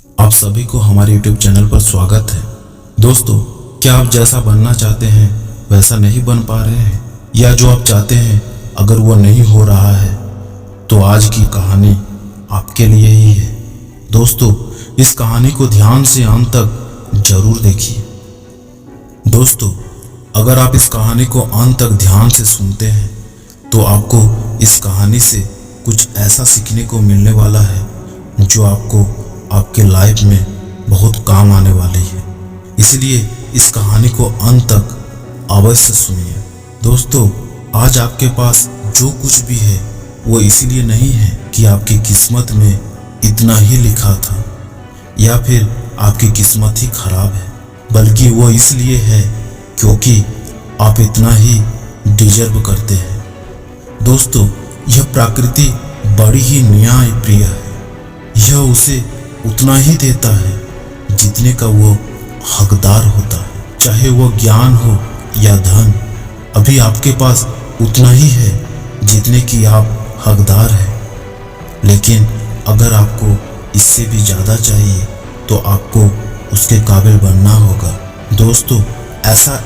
आप सभी को हमारे YouTube चैनल पर स्वागत है। दोस्तों, क्या आप जैसा बनना चाहते हैं वैसा नहीं बन पा रहे हैं, या जो आप चाहते हैं अगर वो नहीं हो रहा है, तो आज की कहानी आपके लिए ही है। दोस्तों, इस कहानी को ध्यान से अंत तक जरूर देखिए। दोस्तों, अगर आप इस कहानी को अंत तक ध्यान से सुनते हैं तो आपको इस कहानी से कुछ ऐसा सीखने को मिलने वाला है जो आपको आपके लाइफ में बहुत काम आने वाली है। इसलिए इस कहानी को अंत तक अवश्य सुनिए। दोस्तों, आज आपके पास जो कुछ भी है वो इसलिए नहीं है कि आपकी किस्मत में इतना ही लिखा था या फिर आपकी किस्मत ही खराब है, बल्कि वो इसलिए है क्योंकि आप इतना ही डिजर्व करते हैं। दोस्तों, यह प्रकृति बड़ी ही न्याय प्रिय है। यह उसे उतना ही देता है जितने का वो हकदार होता है, चाहे वो ज्ञान हो या धन। अभी आपके पास उतना ही है जितने की आप हकदार हैं, लेकिन अगर आपको इससे भी ज़्यादा चाहिए तो आपको उसके काबिल बनना होगा। दोस्तों, ऐसा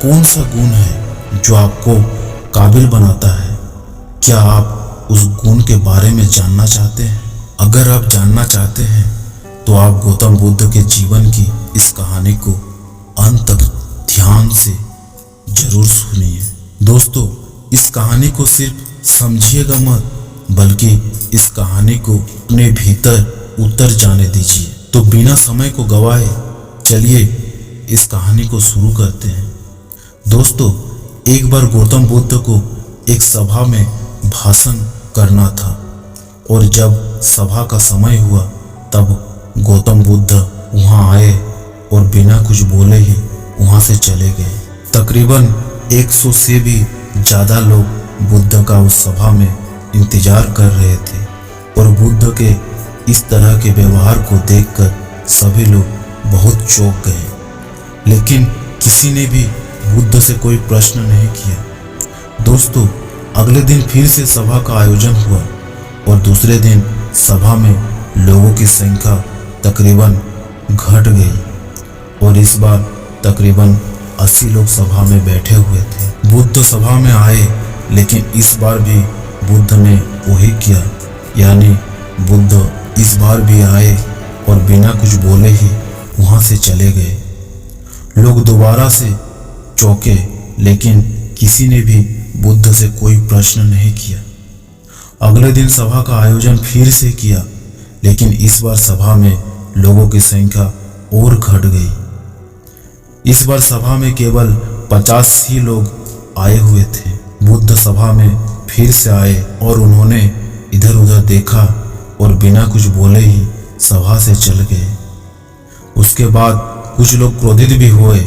कौन सा गुण है जो आपको काबिल बनाता है? क्या आप उस गुण के बारे में जानना चाहते हैं? अगर आप जानना चाहते हैं तो आप गौतम बुद्ध के जीवन की इस कहानी को अंत तक ध्यान से जरूर सुनिए। दोस्तों, इस कहानी को सिर्फ समझिएगा मत, बल्कि इस कहानी को अपने भीतर उतर जाने दीजिए। तो बिना समय को गवाए चलिए इस कहानी को शुरू करते हैं। दोस्तों, एक बार गौतम बुद्ध को एक सभा में भाषण करना था, और जब सभा का समय हुआ तब गौतम बुद्ध वहां आए और बिना कुछ बोले ही वहां से चले गए। तकरीबन 100 से भी ज़्यादा लोग बुद्ध का उस सभा में इंतजार कर रहे थे, और बुद्ध के इस तरह के व्यवहार को देखकर सभी लोग बहुत चौंक गए, लेकिन किसी ने भी बुद्ध से कोई प्रश्न नहीं किया। दोस्तों, अगले दिन फिर से सभा का आयोजन हुआ, और दूसरे दिन सभा में लोगों की संख्या तकरीबन घट गई, और इस बार तकरीबन 80 लोग सभा में बैठे हुए थे। बुद्ध सभा में आए, लेकिन इस बार भी बुद्ध ने वही किया, यानी बुद्ध इस बार भी आए और बिना कुछ बोले ही वहां से चले गए। लोग दोबारा से चौंके, लेकिन किसी ने भी बुद्ध से कोई प्रश्न नहीं किया। अगले दिन सभा का आयोजन फिर से किया, लेकिन इस बार सभा में लोगों की संख्या और घट गई। इस बार सभा में केवल 50 ही लोग आए हुए थे। बुद्ध सभा में फिर से आए और उन्होंने इधर उधर देखा और बिना कुछ बोले ही सभा से चल गए। उसके बाद कुछ लोग क्रोधित भी हुए,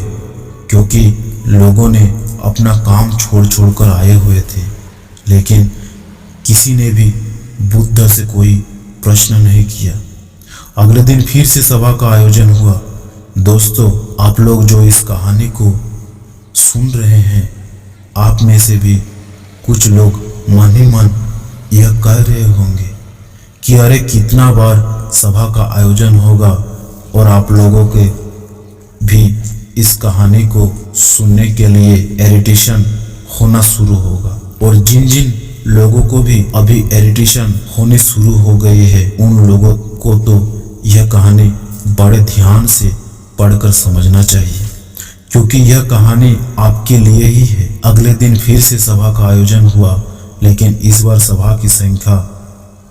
क्योंकि लोगों ने अपना काम छोड़ कर आए हुए थे, लेकिन किसी ने भी बुद्ध से कोई प्रश्न नहीं किया। अगले दिन फिर से सभा का आयोजन हुआ। दोस्तों, आप लोग जो इस कहानी को सुन रहे हैं, आप में से भी कुछ लोग मन ही मन यह कह रहे होंगे कि अरे कितना बार सभा का आयोजन होगा और आप लोगों के भी इस कहानी को सुनने के लिए इरिटेशन होना शुरू होगा, और जिन जिन लोगों को भी अभी इरिटेशन होने शुरू हो गई है उन लोगों को तो यह कहानी बड़े ध्यान से पढ़कर समझना चाहिए, क्योंकि यह कहानी आपके लिए ही है। अगले दिन फिर से सभा का आयोजन हुआ, लेकिन इस बार सभा की संख्या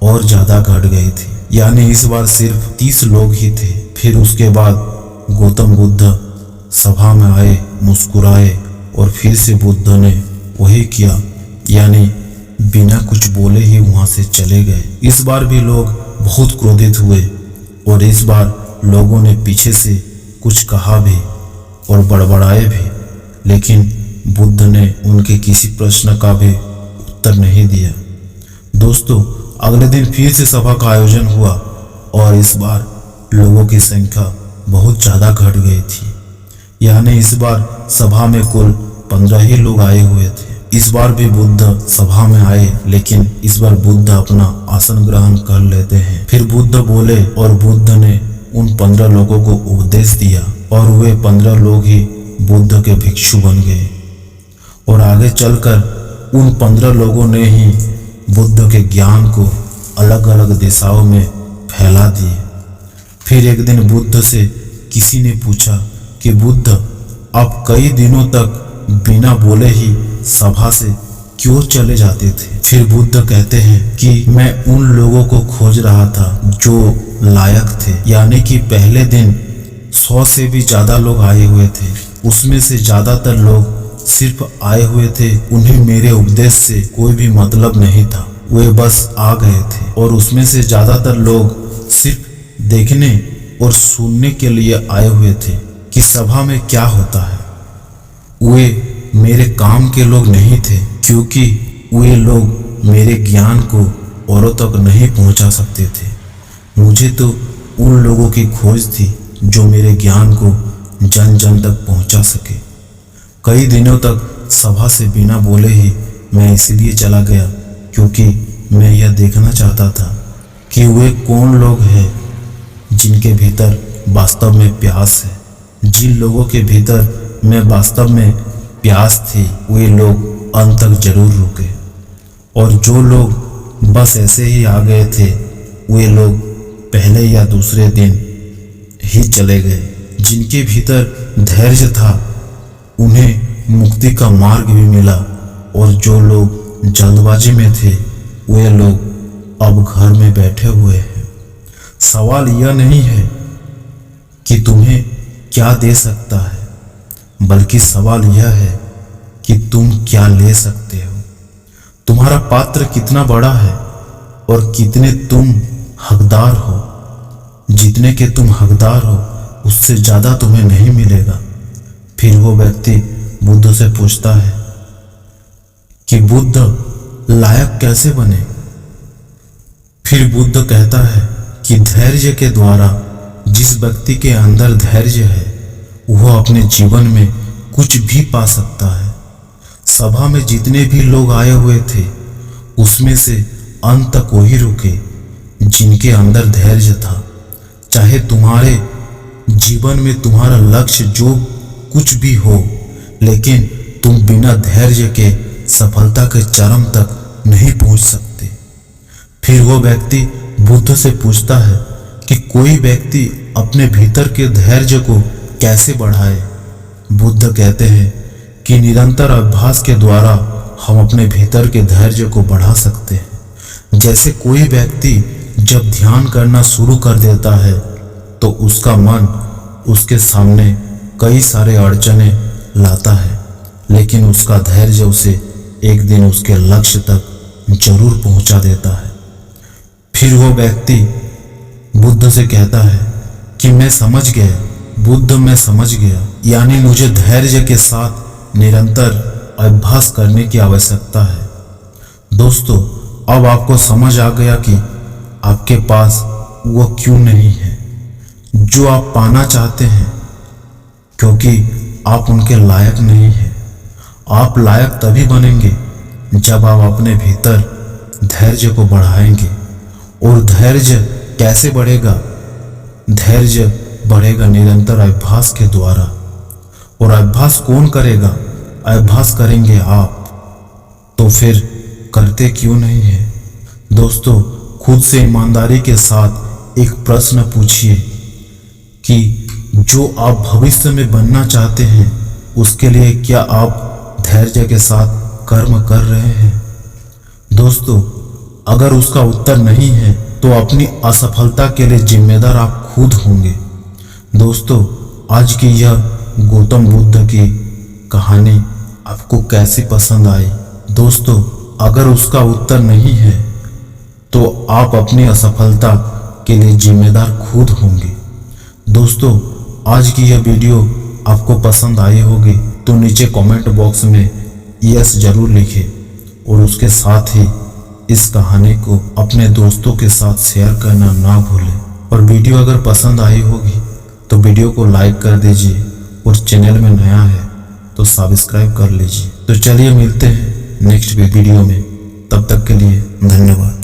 और ज़्यादा घट गई थी, यानी इस बार सिर्फ 30 लोग ही थे। फिर उसके बाद गौतम बुद्ध सभा में आए, मुस्कुराए, और फिर से बुद्ध ने वही किया, यानी बिना कुछ बोले ही वहां से चले गए। इस बार भी लोग बहुत क्रोधित हुए, और इस बार लोगों ने पीछे से कुछ कहा भी और बड़बड़ाए भी, लेकिन बुद्ध ने उनके किसी प्रश्न का भी उत्तर नहीं दिया। दोस्तों, अगले दिन फिर से सभा का आयोजन हुआ, और इस बार लोगों की संख्या बहुत ज़्यादा घट गई थी, यानी इस बार सभा में कुल 15 ही लोग आए हुए थे। इस बार भी बुद्ध सभा में आए, लेकिन इस बार बुद्ध अपना आसन ग्रहण कर लेते हैं। फिर बुद्ध बोले, और बुद्ध ने उन 15 लोगों को उपदेश दिया और वे 15 लोग ही बुद्ध के भिक्षु बन गए। और आगे चलकर उन 15 लोगों ने ही बुद्ध के ज्ञान को अलग अलग दिशाओं में फैला दिए। फिर एक दिन बुद्ध से किसी ने पूछा कि बुद्ध, आप कई दिनों तक बिना बोले ही सभा से क्यों चले जाते थे? फिर बुद्ध कहते हैं कि मैं उन लोगों को खोज रहा था जो लायक थे, यानी कि पहले दिन 100 से भी ज्यादा लोग आए हुए थे। उसमें से ज्यादातर लोग सिर्फ आए हुए थे, उन्हें मेरे उपदेश से कोई भी मतलब नहीं था, वे बस आ गए थे। और उसमें से ज्यादातर लोग सिर्फ देखने और सुनने के लिए आए हुए थे कि सभा में क्या होता है। वे मेरे काम के लोग नहीं थे, क्योंकि वे लोग मेरे ज्ञान को औरों तक नहीं पहुंचा सकते थे। मुझे तो उन लोगों की खोज थी जो मेरे ज्ञान को जन जन तक पहुंचा सके। कई दिनों तक सभा से बिना बोले ही मैं इसलिए चला गया क्योंकि मैं यह देखना चाहता था कि वे कौन लोग हैं जिनके भीतर वास्तव में प्यास है। जिन लोगों के भीतर मैं वास्तव में प्यास थी, वे लोग अंत तक जरूर रुके। और जो लोग बस ऐसे ही आ गए थे, वे लोग पहले या दूसरे दिन ही चले गए। जिनके भीतर धैर्य था उन्हें मुक्ति का मार्ग भी मिला, और जो लोग जल्दबाजी में थे वे लोग अब घर में बैठे हुए हैं। सवाल यह नहीं है कि तुम्हें क्या दे सकता है, बल्कि सवाल यह है कि तुम क्या ले सकते हो। तुम्हारा पात्र कितना बड़ा है और कितने तुम हकदार हो। जितने के तुम हकदार हो उससे ज्यादा तुम्हें नहीं मिलेगा। फिर वो व्यक्ति बुद्ध से पूछता है कि बुद्ध, लायक कैसे बने? फिर बुद्ध कहता है कि धैर्य के द्वारा। जिस व्यक्ति के अंदर धैर्य है वह अपने जीवन में कुछ भी पा सकता है। सभा में जितने भी लोग आए हुए थे उसमें से अंत तक वही रुके जिनके अंदर धैर्य था। चाहे तुम्हारे जीवन में तुम्हारा लक्ष्य जो कुछ भी हो, लेकिन तुम बिना धैर्य के सफलता के चरम तक नहीं पहुंच सकते। फिर वो व्यक्ति बुद्ध से पूछता है कि कोई व्यक्ति अपने भीतर के धैर्य को कैसे बढ़ाए? बुद्ध कहते हैं कि निरंतर अभ्यास के द्वारा हम अपने भीतर के धैर्य को बढ़ा सकते हैं। जैसे कोई व्यक्ति जब ध्यान करना शुरू कर देता है तो उसका मन उसके सामने कई सारे अड़चने लाता है, लेकिन उसका धैर्य उसे एक दिन उसके लक्ष्य तक जरूर पहुंचा देता है। फिर वो व्यक्ति बुद्ध से कहता है कि मैं समझ गया बुद्ध, मैं समझ गया, यानी मुझे धैर्य के साथ निरंतर अभ्यास करने की आवश्यकता है। दोस्तों, अब आपको समझ आ गया कि आपके पास वो क्यों नहीं है जो आप पाना चाहते हैं, क्योंकि आप उनके लायक नहीं हैं। आप लायक तभी बनेंगे जब आप अपने भीतर धैर्य को बढ़ाएंगे। और धैर्य कैसे बढ़ेगा? धैर्य बढ़ेगा निरंतर अभ्यास के द्वारा। और अभ्यास कौन करेगा? अभ्यास करेंगे आप। तो फिर करते क्यों नहीं है? दोस्तों, खुद से ईमानदारी के साथ एक प्रश्न पूछिए कि जो आप भविष्य में बनना चाहते हैं उसके लिए क्या आप धैर्य के साथ कर्म कर रहे हैं? दोस्तों, अगर उसका उत्तर नहीं है तो अपनी असफलता के लिए जिम्मेदार आप खुद होंगे। दोस्तों, आज की यह गौतम बुद्ध की कहानी आपको कैसी पसंद आई? दोस्तों, अगर उसका उत्तर नहीं है तो आप अपनी असफलता के लिए जिम्मेदार खुद होंगे। दोस्तों, आज की यह वीडियो आपको पसंद आई होगी तो नीचे कमेंट बॉक्स में यस जरूर लिखें और उसके साथ ही इस कहानी को अपने दोस्तों के साथ शेयर करना ना भूलें। और वीडियो अगर पसंद आई होगी तो वीडियो को लाइक कर दीजिए और चैनल में नया है तो सब्सक्राइब कर लीजिए। तो चलिए मिलते हैं नेक्स्ट वीडियो में, तब तक के लिए धन्यवाद।